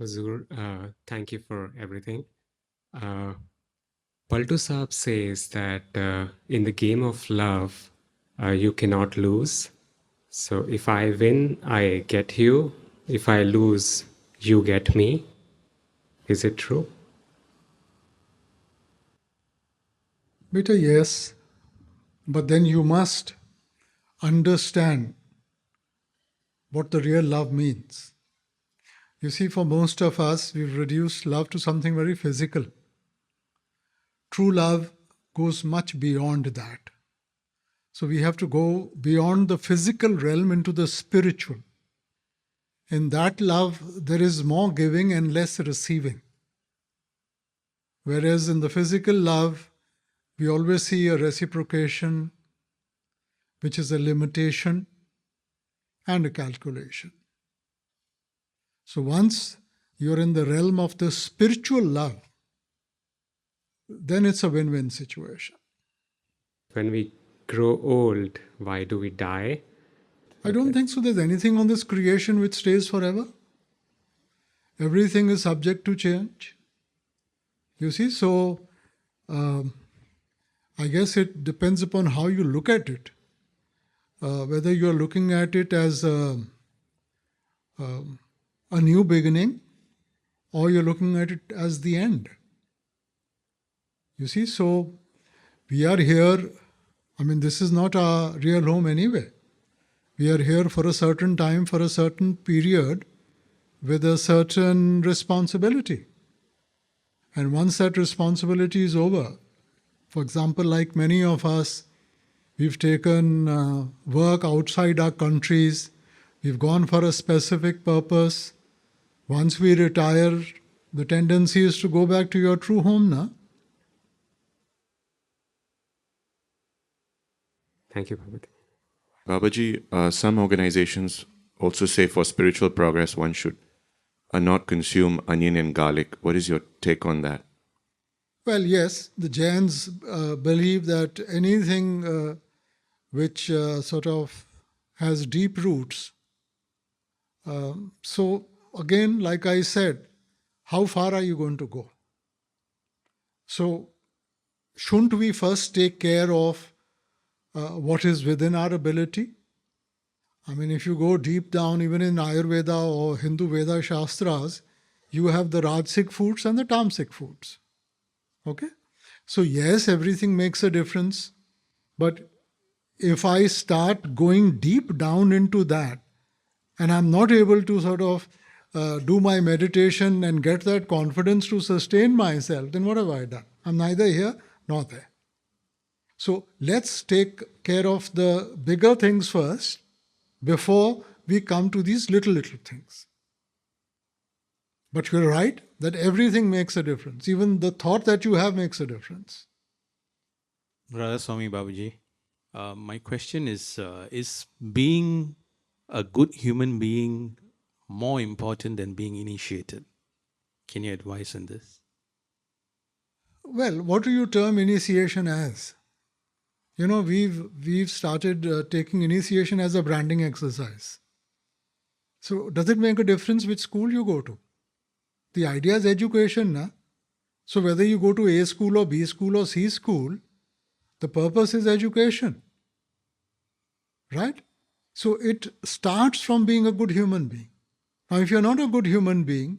Huzur, thank you for everything. Uh, Paltu Saab says that in the game of love, you cannot lose. So if I win, I get you. If I lose, you get me. Is it true? Beta, yes, but then you must understand what the real love means. You see, for most of us, we've reduced love to something very physical. True love goes much beyond that. So we have to go beyond the physical realm into the spiritual. In that love, there is more giving and less receiving. Whereas in the physical love, we always see a reciprocation, which is a limitation and a calculation. So once you're in the realm of the spiritual love, then it's a win-win situation. When we grow old, why do we die? I don't think so there's anything on this creation which stays forever. Everything is subject to change. You see, so I guess it depends upon how you look at it. Whether you're looking at it as a new beginning or you're looking at it as the end. You see, so we are here, I mean, this is not our real home anyway. We are here for a certain time, for a certain period, with a certain responsibility. And once that responsibility is over, for example, like many of us, we've taken work outside our countries, we've gone for a specific purpose. Once we retire, the tendency is to go back to your true home now. Thank you, Bhabati. Babaji, some organizations also say for spiritual progress one should not consume onion and garlic. What is your take on that? Well, yes, the Jains believe that anything which sort of has deep roots. So, again, like I said, how far are you going to go? So, shouldn't we first take care of what is within our ability? I mean, if you go deep down, even in Ayurveda or Hindu Veda Shastras, you have the Rajasic foods and the Tamasic foods. Okay? So, yes, everything makes a difference, but if I start going deep down into that and I'm not able to sort of do my meditation and get that confidence to sustain myself, then what have I done? I'm neither here nor there. So let's take care of the bigger things first before we come to these little things. But you're right that everything makes a difference. Even the thought that you have makes a difference. Radha Swami Babaji, my question is being a good human being more important than being initiated? Can you advise on this? Well, what do you term initiation as? You know, we've started taking initiation as a branding exercise. So does it make a difference which school you go to? The idea is education, na? So whether you go to A school or B school or C school, the purpose is education. Right? So it starts from being a good human being. Now, if you're not a good human being,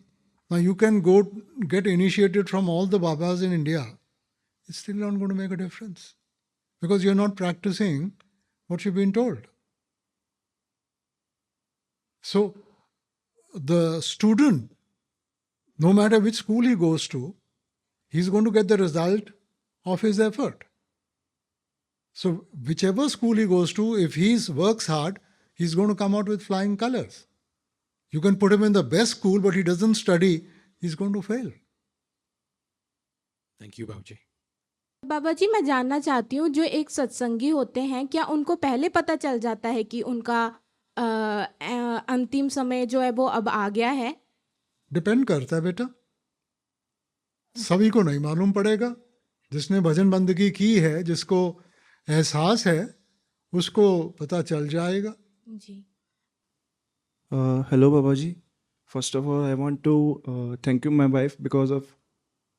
now you can go get initiated from all the Babas in India. It's still not going to make a difference because you're not practicing what you've been told. So the student, no matter which school he goes to, he's going to get the result of his effort. So whichever school he goes to, if he works hard, he's going to come out with flying colors. You can put him in the best school, but he doesn't study, he's going to fail. Thank you, Babaji. बाबा जी, मैं जानना चाहती हूँ, जो एक सत्संगी होते हैं, क्या उनको पहले पता चल जाता है कि उनका अंतिम समय जो है वो अब आ गया है? डिपेंड करता है बेटा, सभी को नहीं मालूम पड़ेगा. जिसने भजन बंदगी की है, जिसको एहसास है, उसको पता चल जाएगा. जी. Hello Baba ji, First of all, I want to thank you, my wife. Because of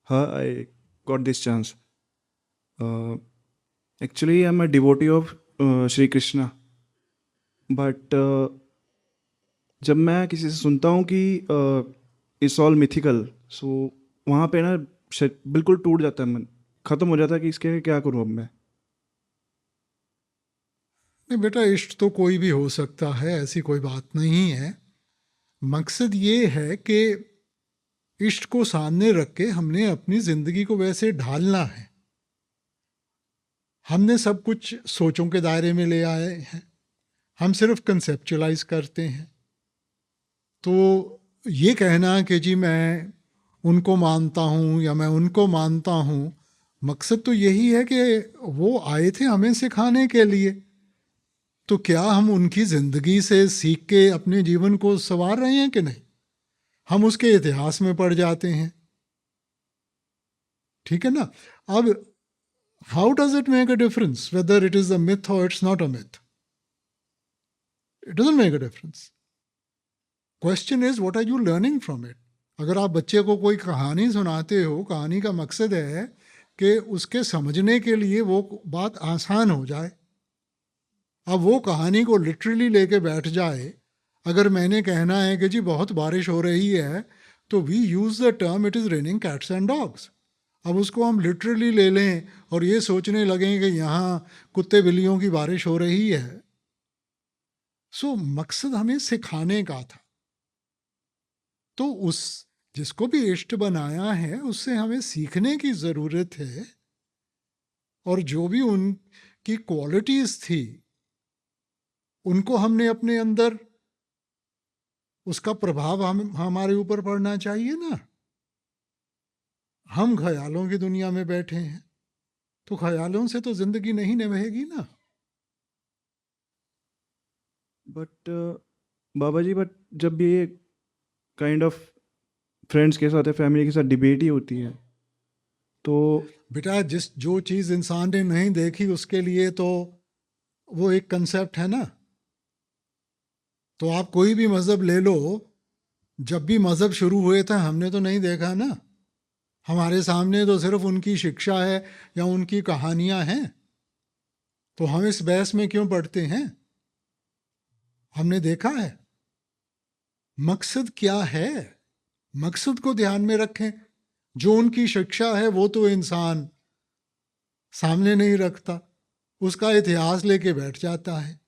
her, I got this chance. Actually, I'm a devotee of Shri Krishna. But जब मैं किसी से सुनता हूँ कि इट्स ऑल मिथिकल, सो वहाँ पे ना बिल्कुल टूट जाता है मन, ख़त्म हो जाता है कि इसके क्या करूँ अब मैं. नहीं बेटा, इष्ट तो कोई भी हो सकता है, ऐसी कोई बात नहीं है. मकसद ये है कि इष्ट को सामने रख के हमने अपनी जिंदगी को वैसे ढालना है. हमने सब कुछ सोचों के दायरे में ले आए हैं, हम सिर्फ कंसेप्चुलाइज करते हैं. तो ये कहना कि जी मैं उनको मानता हूँ या मैं उनको मानता हूँ, मकसद तो यही है कि वो आए थे हमें सिखाने के लिए. तो क्या हम उनकी ज़िंदगी से सीख के अपने जीवन को संवार रहे हैं कि नहीं? हम उसके इतिहास में पड़ जाते हैं. ठीक है ना. अब how does it make a difference whether it is a myth और it's not a myth? It doesn't make a difference. Question is what are you learning from it. अगर आप बच्चे को कोई कहानी सुनाते हो, कहानी का मकसद है कि उसके समझने के लिए वो बात आसान हो जाए. अब वो कहानी को लिटरली लेके बैठ जाए. अगर मैंने कहना है कि जी बहुत बारिश हो रही है, तो we use the term it is raining cats and dogs. अब उसको हम लिटरली ले लें और ये सोचने लगें कि यहाँ कुत्ते बिल्लियों की बारिश हो रही है. सो मकसद हमें सिखाने का था. तो उस जिसको भी इष्ट बनाया है उससे हमें सीखने की ज़रूरत है. और जो भी उनकी क्वालिटीज़ थी उनको हमने अपने अंदर, उसका प्रभाव हमारे ऊपर पड़ना चाहिए ना. हम ख्यालों की दुनिया में बैठे हैं, तो ख्यालों से तो जिंदगी नहीं निभेगी ना. बट बाबा जी, बट जब ये काइंड ऑफ फ्रेंड्स के साथ या फैमिली के साथ डिबेट ही होती है, तो बेटा जो चीज़ इंसान ने नहीं देखी उसके लिए तो वो एक कंसेप्ट है ना. तो आप कोई भी मज़हब ले लो, जब भी मज़हब शुरू हुए थे हमने तो नहीं देखा ना. हमारे सामने तो सिर्फ उनकी शिक्षा है या उनकी कहानियां हैं. तो हम इस बहस में क्यों पढ़ते हैं? हमने देखा है. मकसद क्या है, मकसद को ध्यान में रखें. जो उनकी शिक्षा है वो तो इंसान सामने नहीं रखता, उसका इतिहास लेके बैठ जाता है.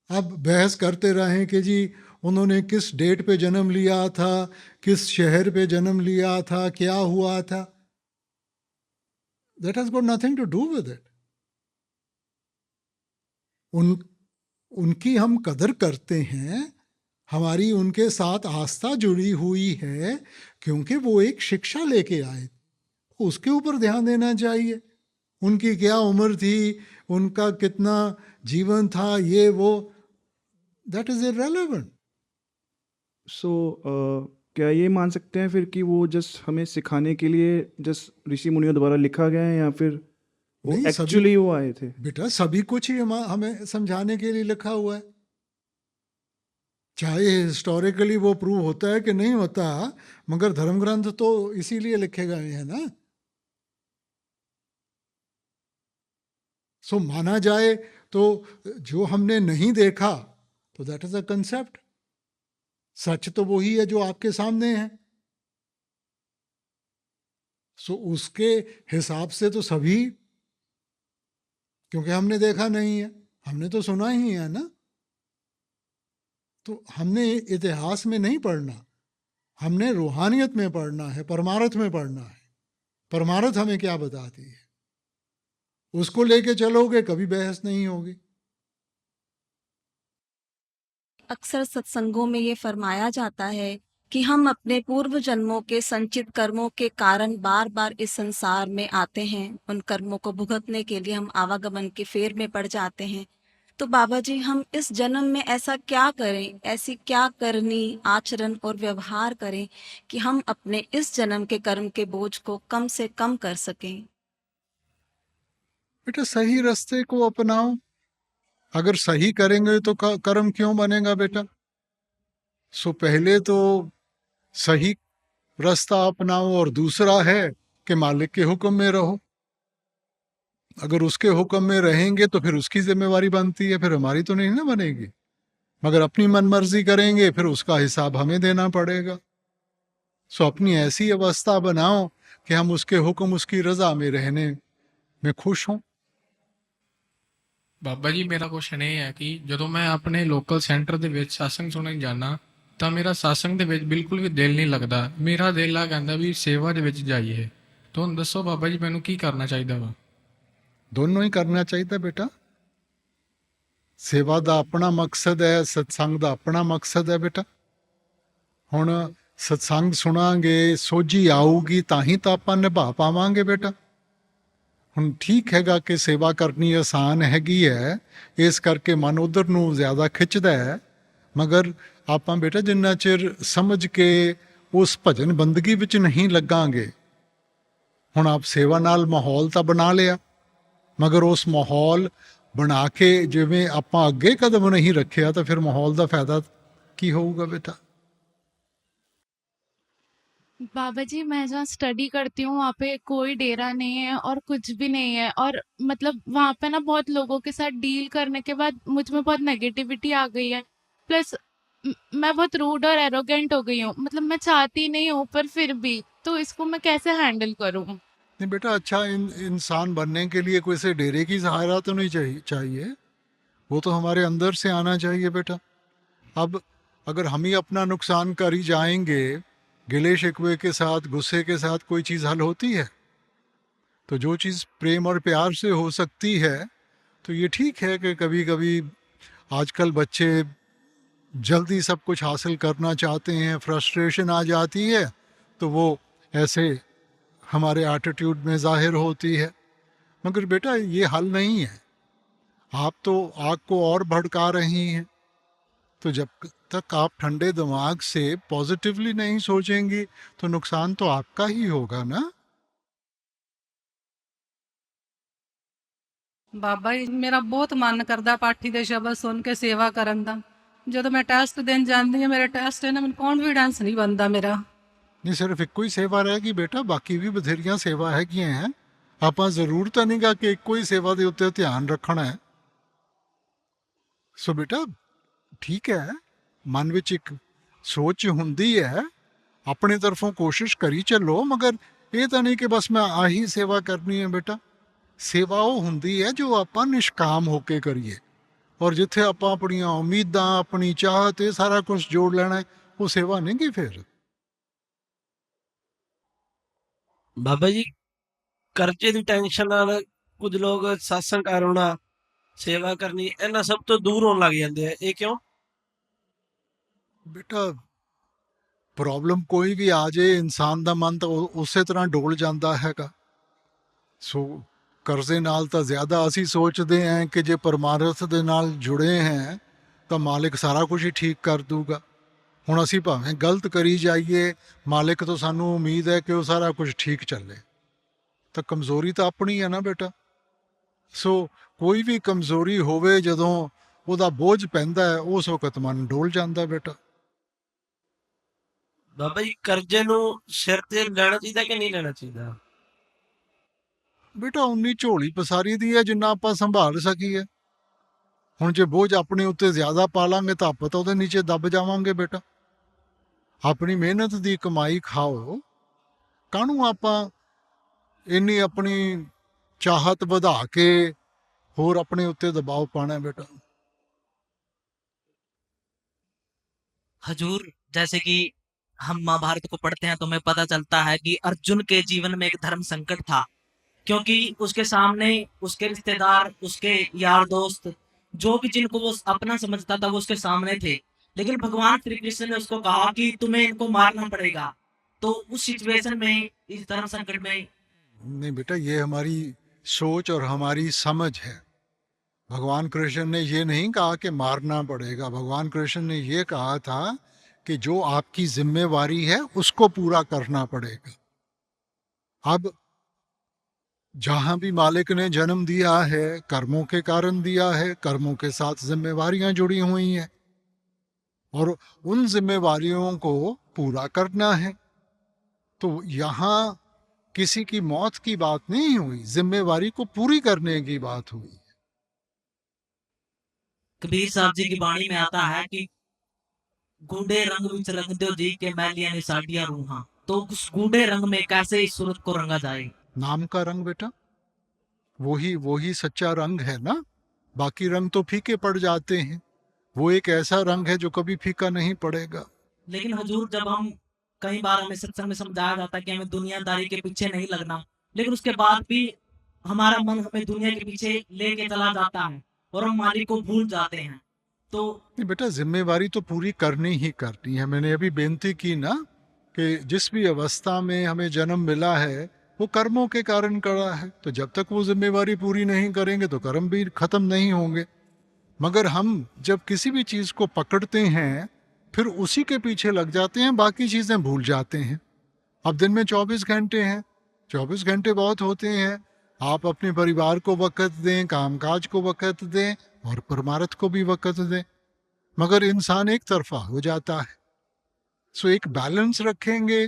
अब बहस करते रहें कि जी उन्होंने किस डेट पे जन्म लिया था, किस शहर पे जन्म लिया था, क्या हुआ था. That has got nothing to do with it. उनकी हम कदर करते हैं, हमारी उनके साथ आस्था जुड़ी हुई है क्योंकि वो एक शिक्षा लेके आए. उसके ऊपर ध्यान देना चाहिए. उनकी क्या उम्र थी, उनका कितना जीवन था, ये वो, दैट इज इररेलेवेंट. सो क्या ये मान सकते हैं फिर कि वो जस्ट हमें सिखाने के लिए जस्ट ऋषि मुनियों द्वारा लिखा गया है, या फिर वो नहीं, एक्चुअली वो आए थे? बेटा सभी कुछ ही हमें समझाने के लिए लिखा हुआ है. चाहे हिस्टोरिकली वो प्रूव होता है कि नहीं होता, मगर धर्म ग्रंथ तो इसीलिए लिखे गए हैं ना. सो माना जाए तो जो हमने नहीं देखा तो दैट इज अ कंसेप्ट. सच तो वही है जो आपके सामने है. सो उसके हिसाब से तो सभी, क्योंकि हमने देखा नहीं है, हमने तो सुना ही है ना. तो हमने इतिहास में नहीं पढ़ना, हमने रूहानियत में पढ़ना है, परमार्थ में पढ़ना है. परमार्थ हमें क्या बताती है, उसको लेके चलोगे कभी बहस नहीं होगी. अक्सर सत्संगों में ये फरमाया जाता है कि हम अपने पूर्व जन्मों के संचित कर्मों के कारण बार बार इस संसार में आते हैं. उन कर्मों को भुगतने के लिए हम आवागमन के फेर में पड़ जाते हैं. तो बाबा जी, हम इस जन्म में ऐसा क्या करें, ऐसी क्या करनी, आचरण और व्यवहार करें कि हम अपने इस जन्म के कर्म के बोझ को कम से कम कर सकें? बेटा सही रास्ते को अपनाओ. अगर सही करेंगे तो कर्म क्यों बनेगा बेटा? सो पहले तो सही रास्ता अपनाओ और दूसरा है कि मालिक के हुक्म में रहो। अगर उसके हुक्म में रहेंगे तो फिर उसकी जिम्मेवारी बनती है, फिर हमारी तो नहीं ना बनेगी। मगर अपनी मनमर्जी करेंगे फिर उसका हिसाब हमें देना पड़ेगा। सो अपनी ऐसी अवस्था बनाओ कि हम उसके हुक्म उसकी रजा में रहने में खुश हों। ਬਾਬਾ ਜੀ ਮੇਰਾ ਕੁਐਸਚਨ ਇਹ ਹੈ ਕਿ ਜਦੋਂ ਮੈਂ ਆਪਣੇ ਲੋਕਲ ਸੈਂਟਰ ਦੇ ਵਿੱਚ satsang ਸੁਣਨ ਜਾਂਦਾ ਤਾਂ ਮੇਰਾ satsang ਦੇ ਵਿੱਚ ਬਿਲਕੁਲ ਵੀ ਦਿਲ ਨਹੀਂ ਲੱਗਦਾ। ਮੇਰਾ ਦਿਲ ਆ ਕਹਿੰਦਾ ਵੀ ਸੇਵਾ ਦੇ ਵਿੱਚ ਜਾਈਏ। ਤੁਹਾਨੂੰ ਦੱਸੋ ਬਾਬਾ ਜੀ ਮੈਨੂੰ ਕੀ ਕਰਨਾ ਚਾਹੀਦਾ ਵਾ? ਦੋਨੋਂ ਹੀ ਕਰਨਾ ਚਾਹੀਦਾ ਬੇਟਾ। ਸੇਵਾ ਦਾ ਆਪਣਾ ਮਕਸਦ ਹੈ, ਸਤਸੰਗ ਦਾ ਆਪਣਾ ਮਕਸਦ ਹੈ ਬੇਟਾ। ਹੁਣ ਸਤਸੰਗ ਸੁਣਾਂਗੇ, ਸੋਝੀ ਆਊਗੀ ਤਾਂ ਹੀ ਤਾਂ ਆਪਾਂ ਨਿਭਾ ਪਾਵਾਂਗੇ ਬੇਟਾ। ਹੁਣ ਠੀਕ ਹੈਗਾ ਕਿ ਸੇਵਾ ਕਰਨੀ ਆਸਾਨ ਹੈਗੀ ਹੈ, ਇਸ ਕਰਕੇ ਮਨ ਉਧਰ ਨੂੰ ਜ਼ਿਆਦਾ ਖਿੱਚਦਾ ਹੈ। ਮਗਰ ਆਪਾਂ ਬੇਟਾ ਜਿੰਨਾ ਚਿਰ ਸਮਝ ਕੇ ਉਸ ਭਜਨ ਬੰਦਗੀ ਵਿੱਚ ਨਹੀਂ ਲੱਗਾਂਗੇ, ਹੁਣ ਆਪ ਸੇਵਾ ਨਾਲ ਮਾਹੌਲ ਤਾਂ ਬਣਾ ਲਿਆ, ਮਗਰ ਉਸ ਮਾਹੌਲ ਬਣਾ ਕੇ ਜਿਵੇਂ ਆਪਾਂ ਅੱਗੇ ਕਦਮ ਨਹੀਂ ਰੱਖਿਆ ਤਾਂ ਫਿਰ ਮਾਹੌਲ ਦਾ ਫਾਇਦਾ ਕੀ ਹੋਊਗਾ ਬੇਟਾ। बाबा जी मैं जहाँ स्टडी करती हूँ वहाँ पे कोई डेरा नहीं है और कुछ भी नहीं है, और मतलब वहाँ पे ना बहुत लोगों के साथ डील करने के बाद मुझ में बहुत नेगेटिविटी आ गई है। प्लस मैं बहुत रूड और एरोगेंट हो गई हूँ, मतलब मैं चाहती नहीं हूँ पर फिर भी, तो इसको मैं कैसे हैंडल करूँ? नहीं बेटा, अच्छा इंसान बनने के लिए कोई से डेरे की सहारा तो नहीं चाहिए। वो तो हमारे अंदर से आना चाहिए बेटा। अब अगर हम ही अपना नुकसान कर ही जाएंगे, गिले शिकवे के साथ, गुस्से के साथ कोई चीज़ हल होती है? तो जो चीज़ प्रेम और प्यार से हो सकती है तो ये ठीक है कि कभी कभी आजकल बच्चे जल्दी सब कुछ हासिल करना चाहते हैं, फ्रस्ट्रेशन आ जाती है तो वो ऐसे हमारे एटीट्यूड में ज़ाहिर होती है। मगर बेटा ये हल नहीं है, आप तो आग को और भड़का रही हैं। तो जब तक आप ठंडे दिमाग से पॉजिटिवली नहीं सोचेंगी तो नुकसान तो आपका ही होगा ना। ਬਾਬਾ ਜੀ ਮੇਰਾ ਬਹੁਤ ਮਨ ਕਰਦਾ ਪਾਠੀ ਦੇ ਸ਼ਬਦ ਸੁਣ ਕੇ ਸੇਵਾ ਕਰਨ ਦਾ। ਜਦੋਂ ਮੈਂ ਟੈਸਟ ਦੇਣ ਜਾਂਦੀ ਹਾਂ ਮੇਰੇ ਟੈਸਟ ਇਹਨਾਂ ਮੈਨੂੰ ਕੌਨਫੀਡੈਂਸ ਨਹੀਂ ਬਣਦਾ ਮੇਰਾ। नहीं सिर्फ एक ही सेवा रहेगी बेटा, बाकी भी बथेरियां सेवा हैगियां हैं। ਆਪਾਂ ਜ਼ਰੂਰ ਤਾਂ ਨਹੀਂਗਾ ਕਿ ਇੱਕੋ ਹੀ ਸੇਵਾ ਦੇ ਉੱਤੇ ਧਿਆਨ ਰੱਖਣਾ ਹੈ। ਸੋ ਬੇਟਾ ਠੀਕ ਹੈ, ਮਨ ਵਿੱਚ ਇੱਕ ਸੋਚ ਹੁੰਦੀ ਹੈ, ਆਪਣੇ ਤਰਫੋਂ ਕੋਸ਼ਿਸ਼ ਕਰੀ ਚੱਲੋ, ਮਗਰ ਇਹ ਤਾਂ ਨਹੀਂ ਕਿ ਬਸ ਮੈਂ ਆਹੀ ਸੇਵਾ ਕਰਨੀ ਹੈ ਬੇਟਾ। ਸੇਵਾ ਉਹ ਹੁੰਦੀ ਹੈ ਜੋ ਆਪਾਂ ਨਿਸ਼ਕਾਮ ਹੋ ਕੇ ਕਰੀਏ, ਔਰ ਜਿੱਥੇ ਆਪਾਂ ਆਪਣੀਆਂ ਉਮੀਦਾਂ, ਆਪਣੀ ਚਾਹਤ, ਇਹ ਸਾਰਾ ਕੁਝ ਜੋੜ ਲੈਣਾ, ਉਹ ਸੇਵਾ ਨਹੀਂ ਗੀ ਫਿਰ। ਬਾਬਾ ਜੀ ਕਰਜ਼ੇ ਦੀ ਟੈਨਸ਼ਨ ਨਾਲ ਕੁਝ ਲੋਕ satsang ਕਰਨਾ, ਸੇਵਾ ਕਰਨੀ, ਇਹਨਾਂ ਸਭ ਤੋਂ ਦੂਰ ਹੋਣ ਲੱਗ ਜਾਂਦੇ ਆ, ਇਹ ਕਿਉਂ? ਬੇਟਾ ਪ੍ਰੋਬਲਮ ਕੋਈ ਵੀ ਆ ਜੇ, ਇਨਸਾਨ ਦਾ ਮਨ ਤਾਂ ਉਸੇ ਤਰ੍ਹਾਂ ਡੋਲ ਜਾਂਦਾ ਹੈਗਾ। ਸੋ ਕਰਜ਼ੇ ਨਾਲ ਤਾਂ ਜ਼ਿਆਦਾ ਅਸੀਂ ਸੋਚਦੇ ਹਾਂ ਕਿ ਜੇ ਪਰਮਾਰਥ ਦੇ ਨਾਲ ਜੁੜੇ ਹਾਂ ਤਾਂ ਮਾਲਿਕ ਸਾਰਾ ਕੁਝ ਹੀ ਠੀਕ ਕਰ ਦੂਗਾ। ਹੁਣ ਅਸੀਂ ਭਾਵੇਂ ਗਲਤ ਕਰੀ ਜਾਈਏ, ਮਾਲਿਕ ਤੋਂ ਸਾਨੂੰ ਉਮੀਦ ਹੈ ਕਿ ਉਹ ਸਾਰਾ ਕੁਝ ਠੀਕ ਚੱਲੇ, ਤਾਂ ਕਮਜ਼ੋਰੀ ਤਾਂ ਆਪਣੀ ਹੈ ਨਾ ਬੇਟਾ। ਸੋ ਕੋਈ ਵੀ ਕਮਜ਼ੋਰੀ ਹੋਵੇ, ਜਦੋਂ ਉਹਦਾ ਬੋਝ ਪੈਂਦਾ ਹੈ ਉਸ ਵਕਤ ਮਨ ਡੋਲ ਜਾਂਦਾ ਬੇਟਾ। ਬਾਬਾ ਜੀ ਕਰਜ਼ੇ ਨੂੰ ਸਿਰ ਤੇ ਲੈਣਾ ਚਾਹੀਦਾ ਕਿ ਨਹੀਂ ਲੈਣਾ ਚਾਹੀਦਾ? ਬੇਟਾ ਉਨੀ ਝੋਲੀ ਪਸਾਰੀ ਦੀ ਹੈ ਜਿੰਨਾ ਆਪਾਂ ਸੰਭਾਲ ਸਕੀਏ। ਹੁਣ ਜੇ ਬੋਝ ਆਪਣੇ ਉੱਤੇ ਜ਼ਿਆਦਾ ਪਾ ਲਾਂਗੇ ਤਾਂ ਆਪਾਂ ਤਾਂ ਉਹਦੇ ਨੀਚੇ ਦੱਬ ਜਾਵਾਂਗੇ ਬੇਟਾ। ਆਪਣੀ ਮਿਹਨਤ ਦੀ ਕਮਾਈ ਖਾਓ, ਕਾਹਨੂੰ ਆਪਾਂ ਇੰਨੀ ਆਪਣੀ ਚਾਹਤ ਵਧਾ ਕੇ ਹੋਰ ਆਪਣੇ ਉੱਤੇ ਦਬਾਅ ਪਾਣਾ ਬੇਟਾ। हजूर, जैसे कि हम महाभारत को पढ़ते हैं तो हमें पता चलता है कि अर्जुन के जीवन में एक धर्म संकट था, क्योंकि उसके सामने उसके रिश्तेदार, उसके यार दोस्त, जो भी जिनको वो अपना समझता था वो उसके सामने थे, लेकिन भगवान श्री कृष्ण ने उसको कहा कि तुम्हें इनको मारना पड़ेगा। तो उस सिचुएशन में, इस धर्म संकट में, नहीं बेटा, ये हमारी सोच और हमारी समझ है। भगवान कृष्ण ने ये नहीं कहा कि मारना पड़ेगा। भगवान कृष्ण ने ये कहा था कि जो आपकी जिम्मेवारी है उसको पूरा करना पड़ेगा। अब जहाँ भी मालिक ने जन्म दिया है, कर्मों के कारण दिया है, कर्मों के साथ जिम्मेवारियां जुड़ी हुई हैं। और उन जिम्मेवारियों को पूरा करना है। तो यहाँ किसी की मौत की बात नहीं हुई, जिम्मेवारी को पूरी करने की बात हुई। कबीर साहब जी की वाणी में आता है कि गूढ़े रंग विच रंग दो जी के मैलियां ने साडियां रूहां। तो उस गूढ़े रंग में कैसे इस सूरत को रंगा जाए? नाम का रंग बेटा, वही सच्चा रंग है ना। बाकी रंग तो फीके पड़ जाते हैं, वो एक ऐसा रंग है जो कभी फीका नहीं पड़ेगा। लेकिन हुजूर, जब हम कई बार हमें सत्संग में समझाया जाता है कि हमें दुनियादारी के पीछे नहीं लगना, लेकिन उसके बाद भी हमारा मन हमें दुनिया के पीछे लेके चला जाता है और हम मालिक को भूल जाते हैं। तो नहीं बेटा, जिम्मेवारी तो पूरी करनी ही करनी है। मैंने अभी बेनती की ना कि जिस भी अवस्था में हमें जन्म मिला है वो कर्मों के कारण करा है, तो जब तक वो जिम्मेवारी पूरी नहीं करेंगे तो कर्म भी खत्म नहीं होंगे। मगर हम जब किसी भी चीज़ को पकड़ते हैं फिर उसी के पीछे लग जाते हैं, बाकी चीज़ें भूल जाते हैं। अब दिन में 24 घंटे हैं, 24 घंटे बहुत होते हैं। आप अपने परिवार को वक़्त दें, कामकाज को वक़्त दें और परमार्थ को भी वक़्त दें, मगर इंसान एक तरफा हो जाता है। सो एक बैलेंस रखेंगे,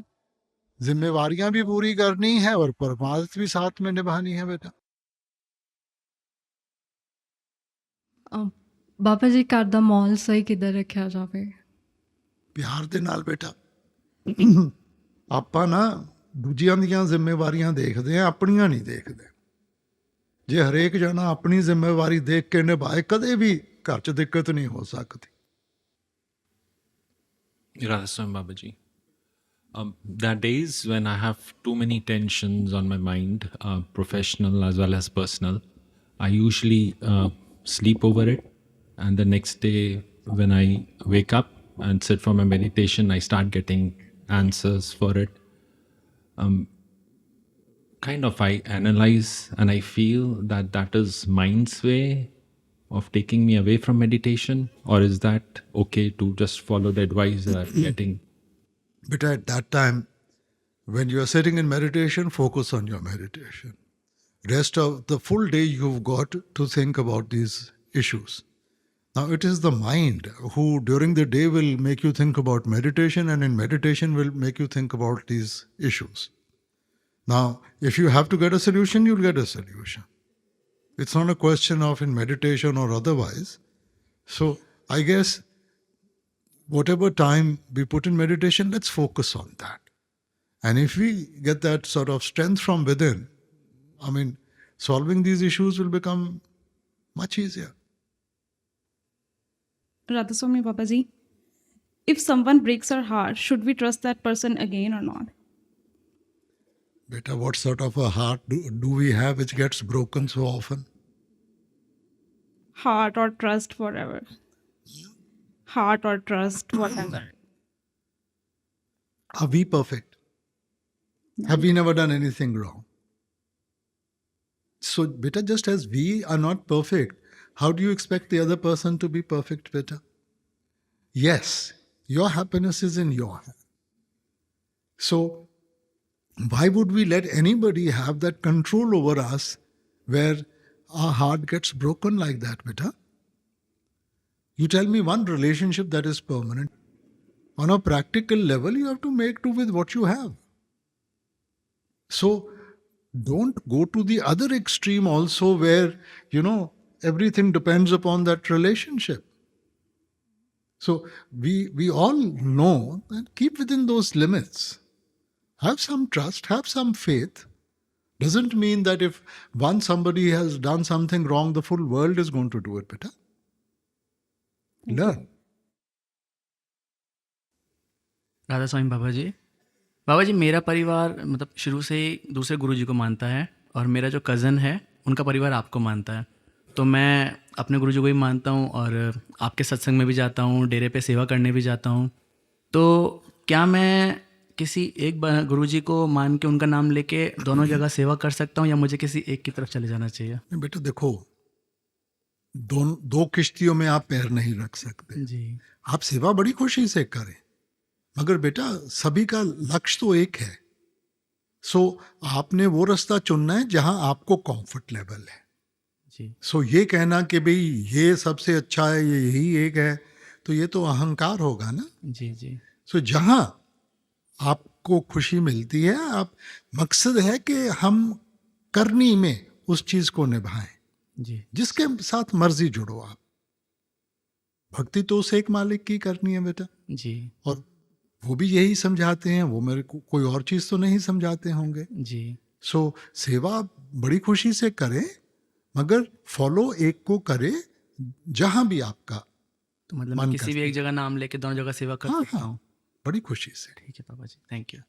जिम्मेवारियां भी पूरी करनी है और परमार्थ भी साथ में निभानी है बेटा। ਬਾਬਾ ਜੀ ਘਰ ਦਾ ਮਾਹੌਲ ਸਹੀ ਕਿੱਦਾਂ ਰੱਖਿਆ ਜਾਵੇ? ਪਿਆਰ ਦੇ ਨਾਲ ਬੇਟਾ। ਆਪਾਂ ਨਾ ਦੂਜਿਆਂ ਦੀਆਂ ਜ਼ਿੰਮੇਵਾਰੀਆਂ ਦੇਖਦੇ ਆ, ਆਪਣੀਆਂ ਨਹੀਂ ਦੇਖਦੇ। ਜੇ ਹਰੇਕ ਜਣਾ ਆਪਣੀ ਜ਼ਿੰਮੇਵਾਰੀ ਦੇਖ ਕੇ ਨਿਭਾਏ, ਕਦੇ ਵੀ ਘਰ 'ਚ ਦਿੱਕਤ ਨਹੀਂ ਹੋ ਸਕਦੀ। Radha Swami Babaji. There are days when I have too many tensions on my mind, professional as well as personal. I usually sleep over it, and the next day when I wake up and sit for my meditation, I start getting answers for it. Kind of I analyze and I feel that that is mind's way of taking me away from meditation, or is that okay to just follow the advice that I'm getting? But at that time, when you are sitting in meditation, focus on your meditation. Rest of the full day you've got to think about these issues. Now it is the mind who during the day will make you think about meditation, and in meditation will make you think about these issues. Now, if you have to get a solution, you'll get a solution. It's not a question of in meditation or otherwise. So I guess whatever time we put in meditation, let's focus on that. And if we get that sort of strength from within, I mean, solving these issues will become much easier. Radha Swami Babaji, if someone breaks our heart, should we trust that person again or not? Beta, what sort of a heart do we have which gets broken so often? Heart or trust, whatever. Heart or trust, whatever. Are we perfect? Have we never done anything wrong? So, beta, just as we are not perfect, how do you expect the other person to be perfect, beta? Yes, your happiness is in your hand. So, why would we let anybody have that control over us where our heart gets broken like that, beta? You tell me one relationship that is permanent. On a practical level, you have to make do with what you have. So, don't go to the other extreme also where, everything depends upon that relationship. So, we all know that keep within those limits. Have some trust, have some faith. Doesn't mean that if once somebody has done something wrong, the full world is going to do it, beta. Learn. Radha स्वामी बाबा जी मेरा परिवार मतलब शुरू से ही दूसरे गुरु जी को मानता है, और मेरा जो कज़न है उनका परिवार आपको मानता है। तो मैं अपने गुरु जी को भी मानता हूँ और आपके सत्संग में भी जाता हूँ, डेरे पे सेवा करने भी जाता हूँ। तो क्या मैं किसी एक गुरुजी को मान के उनका नाम लेके दोनों जगह सेवा कर सकता हूँ, या मुझे किसी एक की तरफ चले जाना चाहिए? बेटा देखो, दो किश्तियों में आप पैर नहीं रख सकते जी। आप सेवा बड़ी खुशी से करें, मगर बेटा सभी का लक्ष्य तो एक है। सो आपने वो रास्ता चुनना है जहां आपको कंफर्ट लेवल है जी। सो ये कहना कि भाई ये सबसे अच्छा है, ये यही एक है, तो ये तो अहंकार होगा ना। जी जी सो जहाँ आपको खुशी मिलती है, आप मकसद है कि हम करनी में उस चीज को निभाएं, जी जिसके साथ मर्जी जुड़ो आप। भक्ति तो उस एक मालिक की करनी है बेटा, जी और वो भी यही समझाते हैं, वो मेरे को कोई और चीज तो नहीं समझाते होंगे। जी सो सेवा बड़ी खुशी से करें, मगर फॉलो एक को करे जहां भी आपका तो मतलब मन मैं किसी भी करता एक जगह नाम लेके दोनों जगह सेवा कर हाँ, सकता हाँ। हूँ। बड़ी खुशी से। ठीक है पापा जी, थैंक यू।